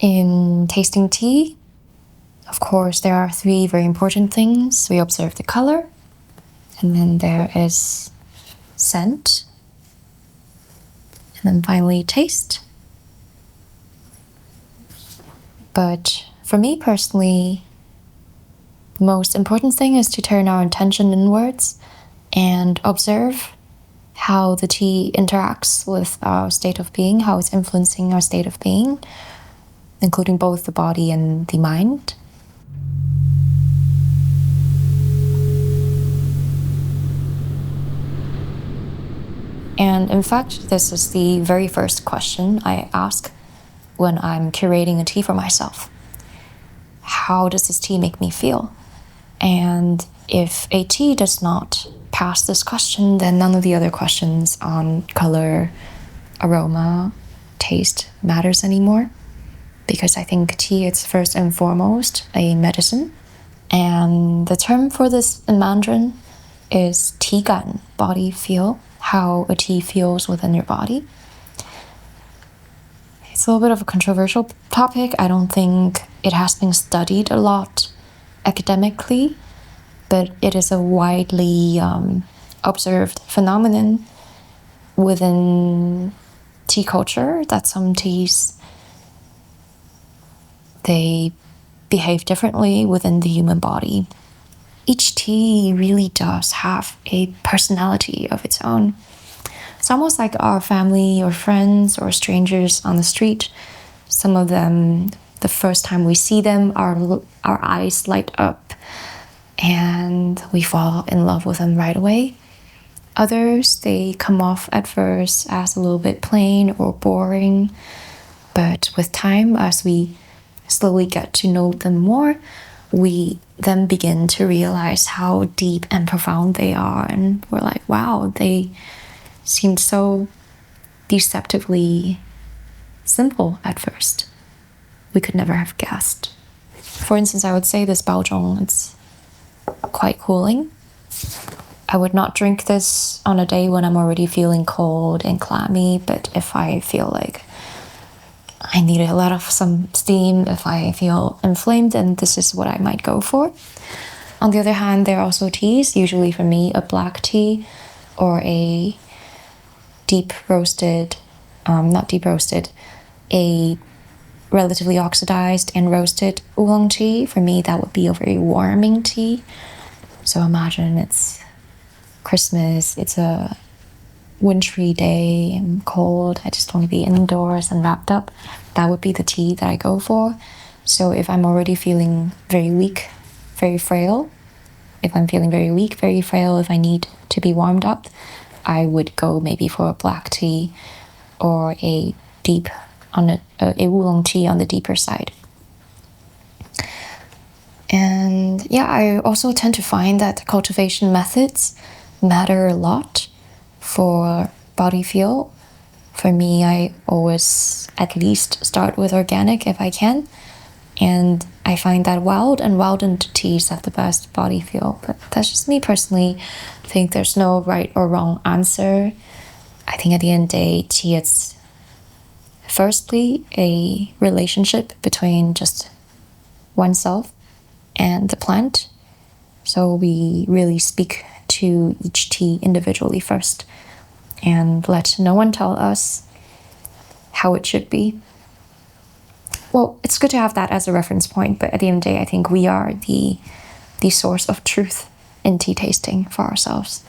In tasting tea, of course, there are three very important things. We observe the color, and then there is scent, and then finally taste. But for me personally, the most important thing is to turn our attention inwards and observe how the tea interacts with our state of being, how it's influencing our state of being, including both the body and the mind. And in fact, this is the very first question I ask when I'm curating a tea for myself. How does this tea make me feel? And if a tea does not pass this question, then none of the other questions on color, aroma, taste matters anymore. Because I think tea is first and foremost a medicine. And the term for this in Mandarin is 体感, body feel, how a tea feels within your body. It's a little bit of a controversial topic. I don't think it has been studied a lot academically, but it is a widely observed phenomenon within tea culture that some teas, they behave differently within the human body. Each tea really does have a personality of its own. It's almost like our family or friends or strangers on the street. Some of them, the first time we see them, our eyes light up and we fall in love with them right away. Others, they come off at first as a little bit plain or boring, but with time, as we slowly get to know them more, we then begin to realize how deep and profound they are, and we're like, wow, they seemed so deceptively simple at first. We could never have guessed. For instance, I would say this Baozhong, it's quite cooling. I would not drink this on a day when I'm already feeling cold and clammy, but if I feel like I need a lot of some steam, if I feel inflamed, then this is what I might go for. On the other hand, there are also teas, usually for me, a black tea or a deep roasted, a relatively oxidized and roasted oolong tea. For me, that would be a very warming tea. So imagine it's Christmas, it's a wintry day and cold, I just want to be indoors and wrapped up. That would be the tea that I go for. So if I'm already feeling very weak, very frail, if I need to be warmed up, I would go maybe for a black tea or a oolong tea on the deeper side. And yeah, I also tend to find that cultivation methods matter a lot for body feel. For me, I always at least start with organic if I can, and I find that wild-ened teas have the best body feel. But that's just me personally. I think there's no right or wrong answer. I think at the end of the day, tea is firstly a relationship between just oneself and the plant. So we really speak to each tea individually first and let no one tell us how it should be. Well, it's good to have that as a reference point, but at the end of the day, I think we are the source of truth in tea tasting for ourselves.